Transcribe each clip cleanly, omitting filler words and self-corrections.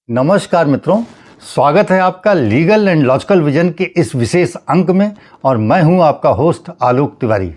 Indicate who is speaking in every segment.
Speaker 1: नमस्कार मित्रों, स्वागत है आपका लीगल एंड लॉजिकल विजन के इस विशेष अंक में और मैं हूं आपका होस्ट आलोक तिवारी।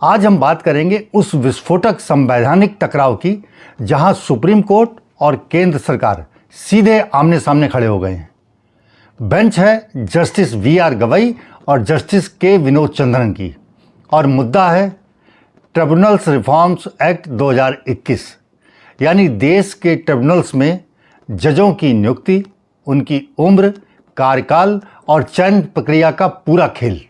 Speaker 1: आज हम बात करेंगे उस विस्फोटक संवैधानिक टकराव की जहां सुप्रीम कोर्ट और केंद्र सरकार सीधे आमने सामने खड़े हो गए हैं। बेंच है जस्टिस वी.आर. गवई और जस्टिस के विनोद चंद्रन की और मुद्दा है ट्रिब्यूनल्स रिफॉर्म्स एक्ट 2021, यानी देश के ट्रिब्यूनल्स में जजों की नियुक्ति, उनकी उम्र, कार्यकाल और चयन प्रक्रिया का पूरा खेल।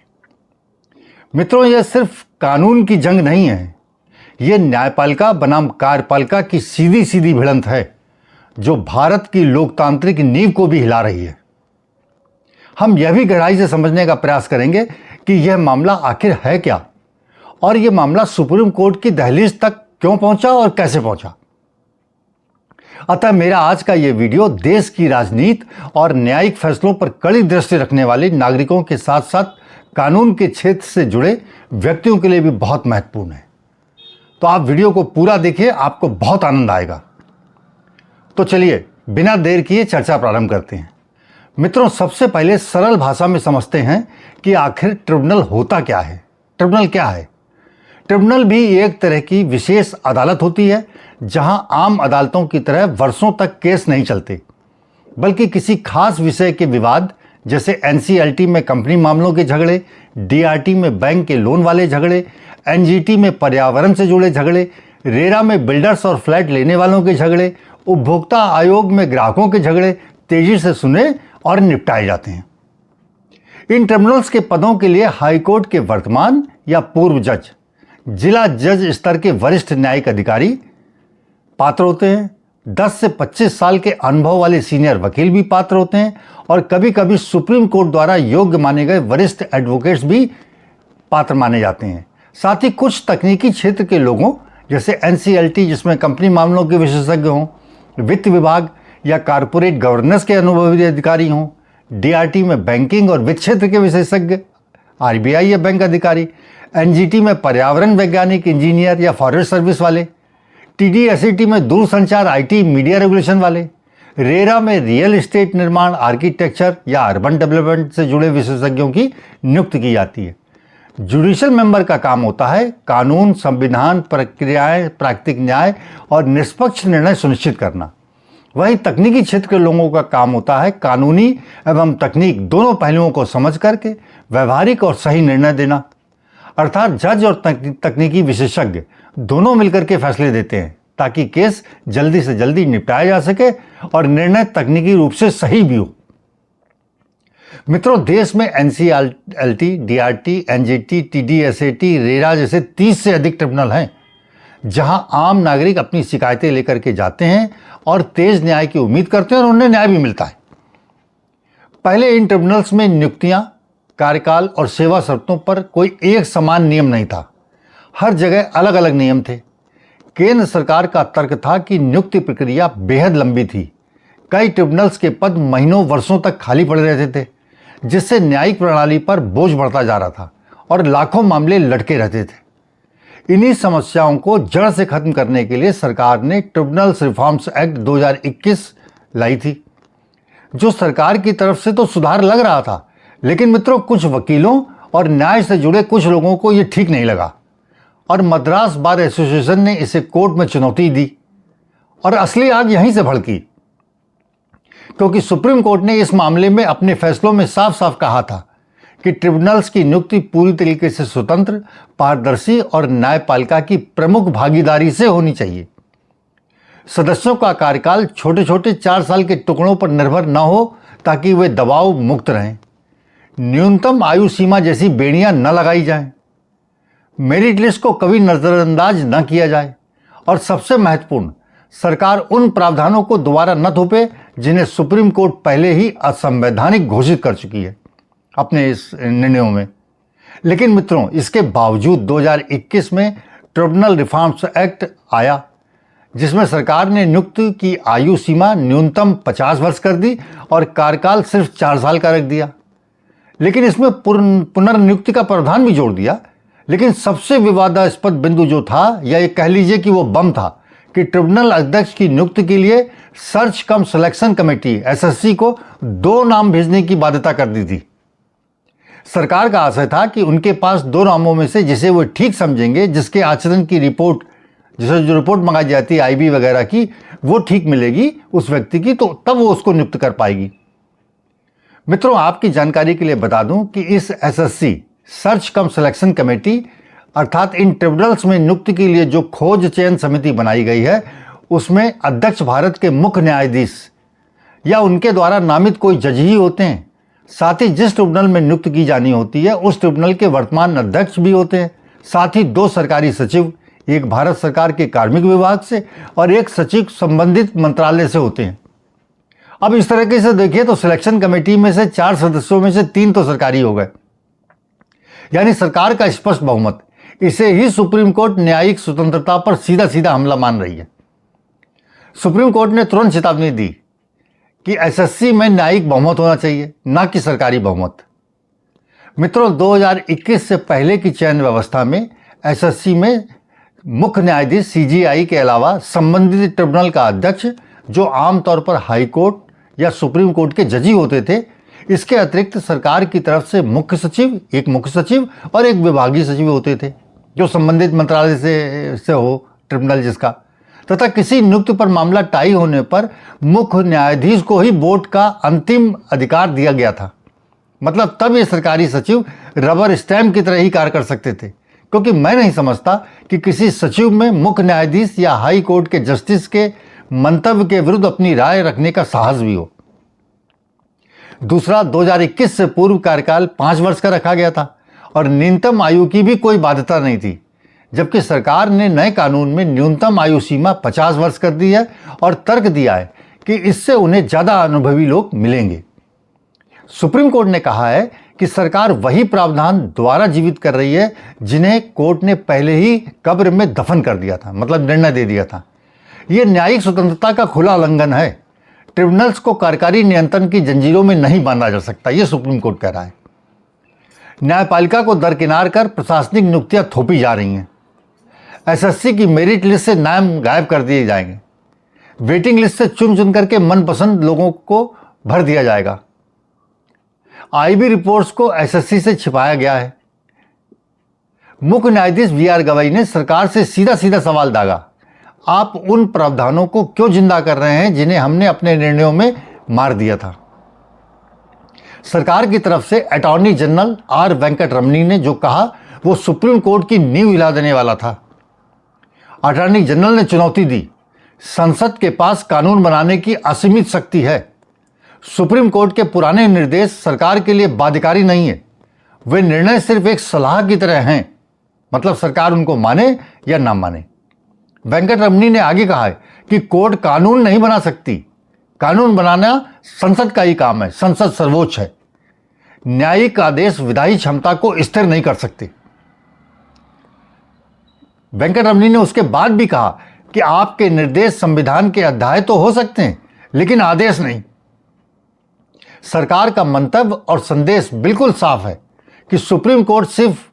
Speaker 1: मित्रों, यह सिर्फ कानून की जंग नहीं है, यह न्यायपालिका बनाम कार्यपालिका की सीधी सीधी भिड़ंत है जो भारत की लोकतांत्रिक नींव को भी हिला रही है। हम यह भी गहराई से समझने का प्रयास करेंगे कि यह मामला आखिर है क्या और यह मामला सुप्रीम कोर्ट की दहलीज तक क्यों पहुंचा और कैसे पहुंचा। अतः मेरा आज का यह वीडियो देश की राजनीति और न्यायिक फैसलों पर कड़ी दृष्टि रखने वाले नागरिकों के साथ साथ कानून के क्षेत्र से जुड़े व्यक्तियों के लिए भी बहुत महत्वपूर्ण है। तो आप वीडियो को पूरा देखिए, आपको बहुत आनंद आएगा। तो चलिए बिना देर किए चर्चा प्रारंभ करते हैं। मित्रों, सबसे पहले सरल भाषा में समझते हैं कि आखिर ट्रिब्यूनल होता क्या है। ट्रिब्यूनल क्या है? ट्रिब्यूनल भी एक तरह की विशेष अदालत होती है जहां आम अदालतों की तरह वर्षों तक केस नहीं चलते, बल्कि किसी खास विषय के विवाद, जैसे एनसीएलटी में कंपनी मामलों के झगड़े, डीआरटी में बैंक के लोन वाले झगड़े, एनजीटी में पर्यावरण से जुड़े झगड़े, रेरा में बिल्डर्स और फ्लैट लेने वालों के झगड़े, उपभोक्ता आयोग में ग्राहकों के झगड़े तेजी से सुने और निपटाए जाते हैं। इन ट्रिब्यूनल्स के पदों के लिए हाईकोर्ट के वर्तमान या पूर्व जज, जिला जज स्तर के वरिष्ठ न्यायिक अधिकारी पात्र होते हैं। 10 से 25 साल के अनुभव वाले सीनियर वकील भी पात्र होते हैं और कभी कभी सुप्रीम कोर्ट द्वारा योग्य माने गए वरिष्ठ एडवोकेट्स भी पात्र माने जाते हैं। साथ ही कुछ तकनीकी क्षेत्र के लोगों, जैसे एनसीएलटी जिसमें कंपनी मामलों के विशेषज्ञ हों, वित्त विभाग या कारपोरेट गवर्नेंस के अनुभवी अधिकारी हों, डीआरटी में बैंकिंग और वित्त क्षेत्र के विशेषज्ञ, आरबीआई या बैंक अधिकारी, एनजीटी में पर्यावरण वैज्ञानिक, इंजीनियर या फॉरेस्ट सर्विस वाले, टीडीएसईटी में दूरसंचार, आईटी, मीडिया रेगुलेशन वाले, रेरा में रियल एस्टेट निर्माण, आर्किटेक्चर या अर्बन डेवलपमेंट से जुड़े विशेषज्ञों की नियुक्ति की जाती है। जुडिशियल मेंबर का काम होता है कानून, संविधान, प्रक्रियाएं, प्राकृतिक न्याय और निष्पक्ष निर्णय सुनिश्चित करना। वहीं तकनीकी क्षेत्र के लोगों का काम होता है कानूनी एवं तकनीक दोनों पहलुओं को समझ करके व्यवहारिक और सही निर्णय देना। अर्थात जज और तकनीकी विशेषज्ञ दोनों मिलकर के फैसले देते हैं ताकि केस जल्दी से जल्दी निपटाया जा सके और निर्णय तकनीकी रूप से सही भी हो। मित्रों, देश में NCLT, DRT, NGT, TDSAT, RERA जैसे 30 से अधिक ट्रिब्यूनल हैं जहां आम नागरिक अपनी शिकायतें लेकर के जाते हैं और तेज न्याय की उम्मीद करते हैं और उन्हें न्याय भी मिलता है। पहले इन ट्रिब्यूनल्स में नियुक्तियां, कार्यकाल और सेवा शर्तों पर कोई एक समान नियम नहीं था। हर जगह अलग अलग नियम थे। केंद्र सरकार का तर्क था कि नियुक्ति प्रक्रिया बेहद लंबी थी। कई ट्रिब्यूनल्स के पद महीनों वर्षों तक खाली पड़े रहते थे, जिससे न्यायिक प्रणाली पर बोझ बढ़ता जा रहा था और लाखों मामले लटके रहते थे। इन्हीं समस्याओं को जड़ से खत्म करने के लिए सरकार ने ट्रिब्यूनल्स रिफॉर्म्स एक्ट 2021 लाई थी, जो सरकार की तरफ से तो सुधार लग रहा था, लेकिन मित्रों कुछ वकीलों और न्याय से जुड़े कुछ लोगों को यह ठीक नहीं लगा और मद्रास बार एसोसिएशन ने इसे कोर्ट में चुनौती दी और असली आग यहीं से भड़की, क्योंकि सुप्रीम कोर्ट ने इस मामले में अपने फैसलों में साफ साफ कहा था कि ट्रिब्यूनल्स की नियुक्ति पूरी तरीके से स्वतंत्र, पारदर्शी और न्यायपालिका की प्रमुख भागीदारी से होनी चाहिए। सदस्यों का कार्यकाल छोटे छोटे 4 साल के टुकड़ों पर निर्भर न हो ताकि वे दबाव मुक्त रहें। न्यूनतम आयु सीमा जैसी बेड़ियां न लगाई जाएं। मेरिट लिस्ट को कभी नजरअंदाज न किया जाए और सबसे महत्वपूर्ण, सरकार उन प्रावधानों को दोबारा न थोपे जिन्हें सुप्रीम कोर्ट पहले ही असंवैधानिक घोषित कर चुकी है अपने इस निर्णयों में। लेकिन मित्रों, इसके बावजूद 2021 में ट्रिब्यूनल रिफॉर्म्स एक्ट आया, जिसमें सरकार ने नियुक्ति की आयु सीमा न्यूनतम 50 वर्ष कर दी और कार्यकाल सिर्फ 4 साल का रख दिया। लेकिन इसमें पुनर्नियुक्ति का प्रावधान भी जोड़ दिया। लेकिन सबसे विवादास्पद बिंदु जो था, या ये कह लीजिए कि वो बम था, कि ट्रिब्यूनल अध्यक्ष की नियुक्ति के लिए सर्च कम सिलेक्शन कमेटी एसएससी को 2 नाम भेजने की बाध्यता कर दी थी। सरकार का आशय था कि उनके पास 2 नामों में से जिसे वो ठीक समझेंगे, जिसके आचरण की रिपोर्ट, जिसे जो रिपोर्ट मंगाई जाती है आईबी वगैरह की, वो ठीक मिलेगी उस व्यक्ति की, तो तब वो उसको नियुक्त कर पाएगी। मित्रों, आपकी जानकारी के लिए बता दूं कि इस एसएससी सर्च कम सिलेक्शन कमेटी अर्थात इन ट्रिब्यूनल्स में नियुक्ति के लिए जो खोज चयन समिति बनाई गई है, उसमें अध्यक्ष भारत के मुख्य न्यायाधीश या उनके द्वारा नामित कोई जज ही होते हैं। साथ ही जिस ट्रिब्यूनल में नियुक्त की जानी होती है उस ट्रिब्यूनल के वर्तमान अध्यक्ष भी होते हैं। साथ ही 2 सरकारी सचिव, एक भारत सरकार के कार्मिक विभाग से और एक सचिव संबंधित मंत्रालय से होते हैं। अब इस तरीके से देखिए तो सिलेक्शन कमेटी में से 4 सदस्यों में से 3 तो सरकारी हो गए, यानी सरकार का स्पष्ट बहुमत। इसे ही सुप्रीम कोर्ट न्यायिक स्वतंत्रता पर सीधा सीधा हमला मान रही है। सुप्रीम कोर्ट ने तुरंत चेतावनी दी कि एसएससी में न्यायिक बहुमत होना चाहिए, ना कि सरकारी बहुमत। मित्रों, 2021 से पहले की चयन व्यवस्था में एसएससी में मुख्य न्यायाधीश सीजेआई के अलावा संबंधित ट्रिब्यूनल का अध्यक्ष, जो आमतौर पर हाई कोर्ट या सुप्रीम कोर्ट के जज ही होते थे, इसके अतिरिक्त सरकार की तरफ से मुख्य सचिव, एक मुख्य सचिव और एक विभागीय सचिव होते थे, जो संबंधित मंत्रालय से हो ट्रिब्यूनल जिसका, तथा किसी नियुक्ति पर मामला टाई होने पर मुख्य न्यायाधीश को ही वोट का अंतिम अधिकार दिया गया था। मतलब तब ये सरकारी सचिव रबर स्टैंप की तरह ही कार्य कर सकते थे, क्योंकि मैं नहीं समझता कि किसी सचिव में मुख्य न्यायाधीश या हाई कोर्ट के जस्टिस के मंतव्य के विरुद्ध अपनी राय रखने का साहस भी हो। दूसरा, 2021 से पूर्व कार्यकाल 5 वर्ष का रखा गया था और न्यूनतम आयु की भी कोई बाध्यता नहीं थी, जबकि सरकार ने नए कानून में न्यूनतम आयु सीमा 50 वर्ष कर दी है और तर्क दिया है कि इससे उन्हें ज्यादा अनुभवी लोग मिलेंगे। सुप्रीम कोर्ट ने कहा है कि सरकार वही प्रावधान दोबारा जीवित कर रही है जिन्हें कोर्ट ने पहले ही कब्र में दफन कर दिया था, मतलब निर्णय दे दिया था। यह न्यायिक स्वतंत्रता का खुला उल्लंघन है। ट्रिब्यूनल्स को कार्यकारी नियंत्रण की जंजीरों में नहीं बांधा जा सकता, यह सुप्रीम कोर्ट कह रहा है। न्यायपालिका को दरकिनार कर प्रशासनिक नियुक्तियां थोपी जा रही हैं। एसएससी की मेरिट लिस्ट से नाम गायब कर दिए जाएंगे। वेटिंग लिस्ट से चुन चुन करके मनपसंद लोगों को भर दिया जाएगा। आईबी रिपोर्ट्स को एसएससी से छिपाया गया है। मुख्य न्यायाधीश वीआर गवई ने सरकार से सीधा सीधा सवाल दागा, आप उन प्रावधानों को क्यों जिंदा कर रहे हैं जिन्हें हमने अपने निर्णयों में मार दिया था। सरकार की तरफ से अटॉर्नी जनरल आर वेंकट रमनी ने जो कहा वो सुप्रीम कोर्ट की नींव हिला देने वाला था। अटॉर्नी जनरल ने चुनौती दी, संसद के पास कानून बनाने की असीमित शक्ति है। सुप्रीम कोर्ट के पुराने निर्देश सरकार के लिए बाध्यकारी नहीं है, वे निर्णय सिर्फ एक सलाह की तरह हैं, मतलब सरकार उनको माने या ना माने। वेंकट रमनी ने आगे कहा है कि कोर्ट कानून नहीं बना सकती, कानून बनाना संसद का ही काम है, संसद सर्वोच्च है। न्यायिक आदेश विधायी क्षमता को स्थिर नहीं कर सकते। वेंकट रमनी ने उसके बाद भी कहा कि आपके निर्देश संविधान के अध्याय तो हो सकते हैं, लेकिन आदेश नहीं। सरकार का मंतव्य और संदेश बिल्कुल साफ है कि सुप्रीम कोर्ट सिर्फ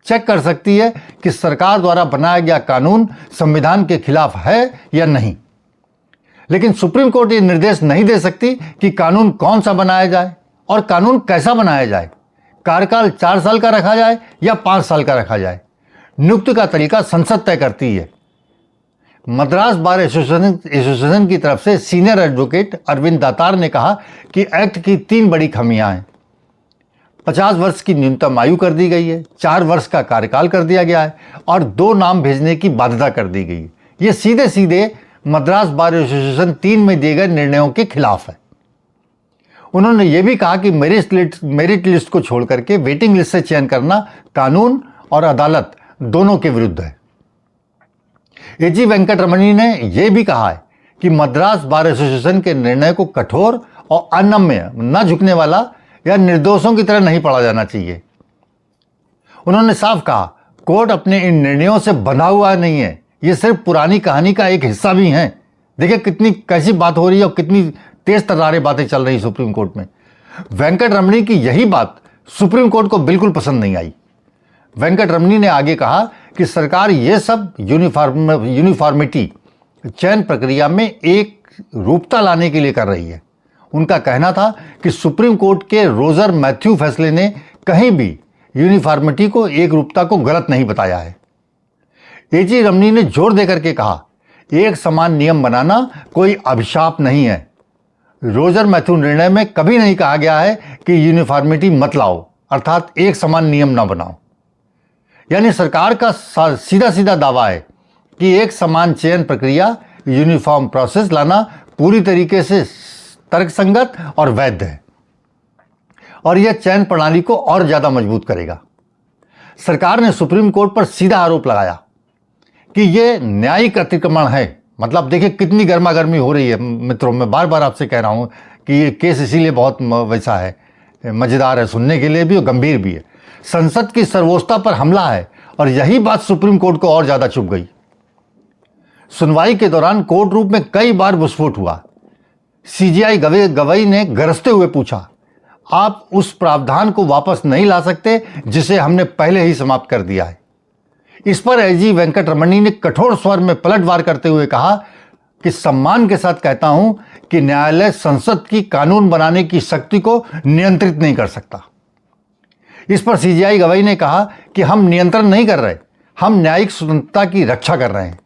Speaker 1: चेक कर सकती है कि सरकार द्वारा बनाया गया कानून संविधान के खिलाफ है या नहीं, लेकिन सुप्रीम कोर्ट ये निर्देश नहीं दे सकती कि कानून कौन सा बनाया जाए और कानून कैसा बनाया जाए, कार्यकाल 4 साल का रखा जाए या 5 साल का रखा जाए। नियुक्ति का तरीका संसद तय करती है। मद्रास बार एसोसिएशन की तरफ से सीनियर एडवोकेट अरविंद दातार ने कहा कि एक्ट की 3 बड़ी खामियां हैं। 50 वर्ष की न्यूनतम आयु कर दी गई है, 4 वर्ष का कार्यकाल कर दिया गया है और 2 नाम भेजने की बाध्यता कर दी गई है। ये सीधे सीधे मद्रास बार एसोसिएशन 3 में दिए गए निर्णयों के खिलाफ है। उन्होंने ये भी कहा कि मेरिट लिस्ट को छोड़ करके वेटिंग लिस्ट से चयन करना कानून और अदालत दोनों के विरुद्ध है। एजी वेंकट रमनी ने यह भी कहा है कि मद्रास बार एसोसिएशन के निर्णय को कठोर और अनम्य, न झुकने वाला या निर्दोषों की तरह नहीं पढ़ा जाना चाहिए। उन्होंने साफ कहा, कोर्ट अपने इन निर्णयों से बंधा हुआ नहीं है, ये सिर्फ पुरानी कहानी का एक हिस्सा भी हैं। देखिए कितनी कैसी बात हो रही है और कितनी तेज तर्रारे बातें चल रही सुप्रीम कोर्ट में। वेंकट रमनी की यही बात सुप्रीम कोर्ट को बिल्कुल पसंद नहीं आई। वेंकट रमनी ने आगे कहा कि सरकार ये सब यूनिफॉर्मिटी चयन प्रक्रिया में एक रूपता लाने के लिए कर रही है। उनका कहना था कि सुप्रीम कोर्ट के रोजर मैथ्यू फैसले ने कहीं भी यूनिफॉर्मिटी को, एक रूपता को गलत नहीं बताया है। एजी रमनी ने जोर देकर के कहा, एक समान नियम बनाना कोई अभिशाप नहीं है। रोजर मैथ्यू निर्णय में कभी नहीं कहा गया है कि यूनिफॉर्मिटी मत लाओ, अर्थात एक समान नियम ना बनाओ। यानी सरकार का सीधा सीधा दावा है कि एक समान चयन प्रक्रिया, यूनिफॉर्म प्रोसेस लाना पूरी तरीके से तर्कसंगत और वैध है और यह चयन प्रणाली को और ज्यादा मजबूत करेगा। सरकार ने सुप्रीम कोर्ट पर सीधा आरोप लगाया कि यह न्यायिक अतिक्रमण है। मतलब देखिए कितनी गर्मा गर्मी हो रही है मित्रों, मैं बार बार आपसे कह रहा हूं कि ये केस इसीलिए बहुत वैसा है, मजेदार है सुनने के लिए भी और गंभीर भी है। संसद की सर्वोच्चता पर हमला है और यही बात सुप्रीम कोर्ट को और ज्यादा चुभ गई। सुनवाई के दौरान कोर्ट रूम में कई बार विस्फोट हुआ। सीजीआई गवई ने गरजते हुए पूछा, आप उस प्रावधान को वापस नहीं ला सकते जिसे हमने पहले ही समाप्त कर दिया है। इस पर एजी वेंकट रमणी ने कठोर स्वर में पलटवार करते हुए कहा कि सम्मान के साथ कहता हूं कि न्यायालय संसद की कानून बनाने की शक्ति को नियंत्रित नहीं कर सकता। इस पर सीजीआई गवई ने कहा कि हम नियंत्रण नहीं कर रहे, हम न्यायिक स्वतंत्रता की रक्षा कर रहे हैं।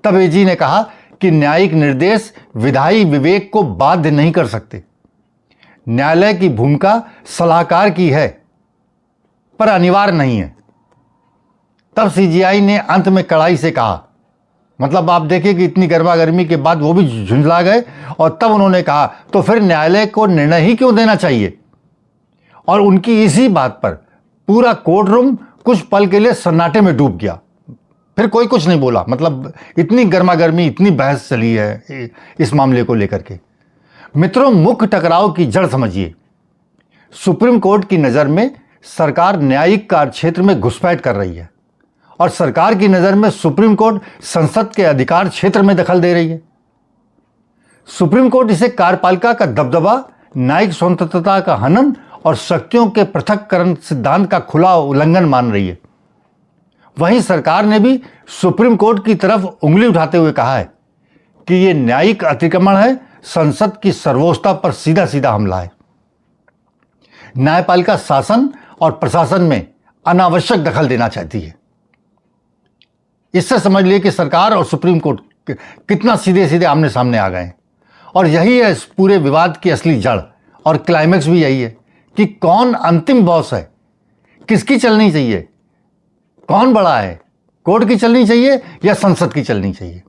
Speaker 1: तब एजी ने कहा कि न्यायिक निर्देश विधायी विवेक को बाध्य नहीं कर सकते। न्यायालय की भूमिका सलाहकार की है पर अनिवार्य नहीं है। तब सीजीआई ने अंत में कड़ाई से कहा, मतलब आप देखिए कि इतनी गर्मा गर्मी के बाद वो भी झुंझला गए और तब उन्होंने कहा तो फिर न्यायालय को निर्णय ही क्यों देना चाहिए। और उनकी इसी बात पर पूरा कोर्ट रूम कुछ पल के लिए सन्नाटे में डूब गया। फिर कोई कुछ नहीं बोला। मतलब इतनी गर्मा गर्मी, इतनी बहस चली है इस मामले को लेकर के। मित्रों, मुख्य टकराव की जड़ समझिए। सुप्रीम कोर्ट की नजर में सरकार न्यायिक कार्य क्षेत्र में घुसपैठ कर रही है और सरकार की नजर में सुप्रीम कोर्ट संसद के अधिकार क्षेत्र में दखल दे रही है। सुप्रीम कोर्ट इसे कार्यपालिका का दबदबा, न्यायिक स्वतंत्रता का हनन और शक्तियों के पृथक्करण सिद्धांत का खुला उल्लंघन मान रही है। वहीं सरकार ने भी सुप्रीम कोर्ट की तरफ उंगली उठाते हुए कहा है कि यह न्यायिक अतिक्रमण है, संसद की सर्वोच्चता पर सीधा सीधा हमला है। न्यायपालिका शासन और प्रशासन में अनावश्यक दखल देना चाहती है। इससे समझ लिए कि सरकार और सुप्रीम कोर्ट कितना सीधे सीधे आमने सामने आ गए हैं। और यही है इस पूरे विवाद की असली जड़ और क्लाइमैक्स भी यही है कि कौन अंतिम बॉस है, किसकी चलनी चाहिए, कौन बड़ा है, कोर्ट की चलनी चाहिए या संसद की चलनी चाहिए।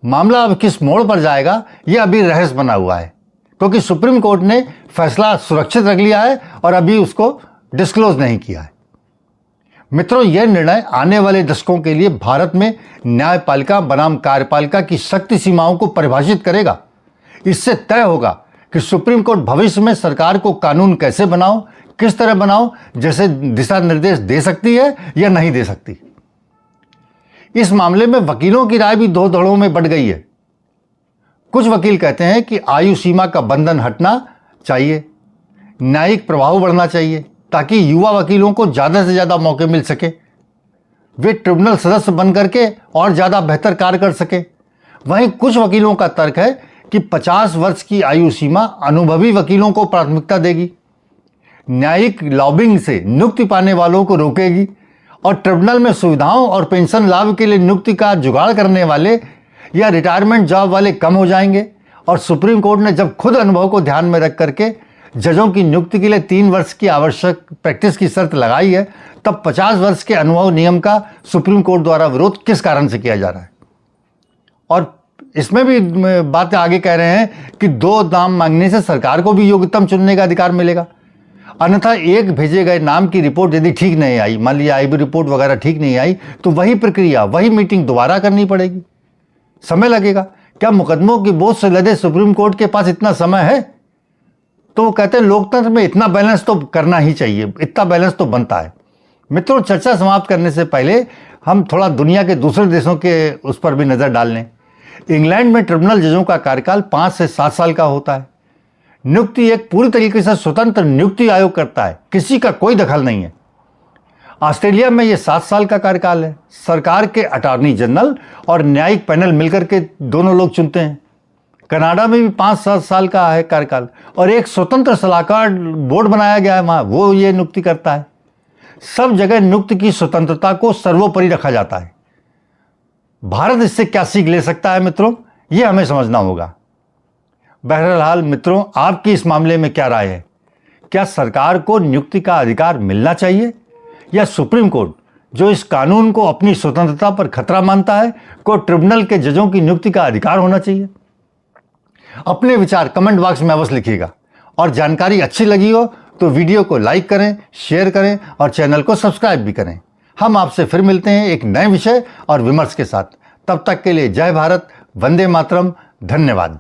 Speaker 1: मामला अब किस मोड़ पर जाएगा यह अभी रहस्य बना हुआ है, क्योंकि सुप्रीम कोर्ट ने फैसला सुरक्षित रख लिया है और अभी उसको डिस्क्लोज नहीं किया है। मित्रों, यह निर्णय आने वाले दशकों के लिए भारत में न्यायपालिका बनाम कार्यपालिका की शक्ति सीमाओं को परिभाषित करेगा। इससे तय होगा कि सुप्रीम कोर्ट भविष्य में सरकार को कानून कैसे बनाओ, किस तरह बनाओ, जैसे दिशा निर्देश दे सकती है या नहीं दे सकती। इस मामले में वकीलों की राय भी दो धड़ों में बंट गई है। कुछ वकील कहते हैं कि आयु सीमा का बंधन हटना चाहिए, न्यायिक प्रभाव बढ़ना चाहिए ताकि युवा वकीलों को ज्यादा से ज्यादा मौके मिल सके, वे ट्रिब्यूनल सदस्य बन करके और ज्यादा बेहतर कार्य कर सके। वहीं कुछ वकीलों का तर्क है कि 50 वर्ष की आयु सीमा अनुभवी वकीलों को प्राथमिकता देगी, न्यायिक लॉबिंग से नियुक्ति पाने वालों को रोकेगी और ट्रिब्यूनल में सुविधाओं और पेंशन लाभ के लिए नियुक्ति का जुगाड़ करने वाले या रिटायरमेंट जॉब वाले कम हो जाएंगे। और सुप्रीम कोर्ट ने जब खुद अनुभव को ध्यान में रख करके जजों की नियुक्ति के लिए 3 वर्ष की आवश्यक प्रैक्टिस की शर्त लगाई है, तब 50 वर्ष के अनुभव नियम का सुप्रीम कोर्ट द्वारा विरोध किस कारण से किया जा रहा है। और इसमें भी बातें आगे कह रहे हैं कि 2 नाम मांगने से सरकार को भी योग्यतम चुनने का अधिकार मिलेगा, अन्यथा एक भेजे गए नाम की रिपोर्ट यदि ठीक नहीं आई, मान लीजिए आईबी रिपोर्ट वगैरह ठीक नहीं आई, तो वही प्रक्रिया, वही मीटिंग दोबारा करनी पड़ेगी, समय लगेगा। क्या मुकदमों की बोझ से लदे सुप्रीम कोर्ट के पास इतना समय है? तो वो कहते हैं लोकतंत्र में इतना बैलेंस तो करना ही चाहिए, इतना बैलेंस तो बनता है। मित्रों, चर्चा समाप्त करने से पहले हम थोड़ा दुनिया के दूसरे देशों के उस पर भी नजर डाल लें। इंग्लैंड में ट्रिब्यूनल जजों का कार्यकाल 5 से 7 साल का होता है। नियुक्ति एक पूरी तरीके से स्वतंत्र नियुक्ति आयोग करता है, किसी का कोई दखल नहीं है। ऑस्ट्रेलिया में ये 7 साल का कार्यकाल है। सरकार के अटॉर्नी जनरल और न्यायिक पैनल मिलकर के दोनों लोग चुनते हैं। कनाडा में भी 5-7 साल का है कार्यकाल और एक स्वतंत्र सलाहकार बोर्ड बनाया गया है वहाँ, वो ये नियुक्ति करता है। सब जगह नियुक्ति की स्वतंत्रता को सर्वोपरि रखा जाता है। भारत इससे क्या सीख ले सकता है मित्रों, ये हमें समझना होगा। बहरहाल मित्रों, आपकी इस मामले में क्या राय है? क्या सरकार को नियुक्ति का अधिकार मिलना चाहिए या सुप्रीम कोर्ट, जो इस कानून को अपनी स्वतंत्रता पर खतरा मानता है, को ट्रिब्यूनल के जजों की नियुक्ति का अधिकार होना चाहिए? अपने विचार कमेंट बॉक्स में अवश्य लिखिएगा और जानकारी अच्छी लगी हो तो वीडियो को लाइक करें, शेयर करें और चैनल को सब्सक्राइब भी करें। हम आपसे फिर मिलते हैं एक नए विषय और विमर्श के साथ। तब तक के लिए जय भारत, वंदे मातरम, धन्यवाद।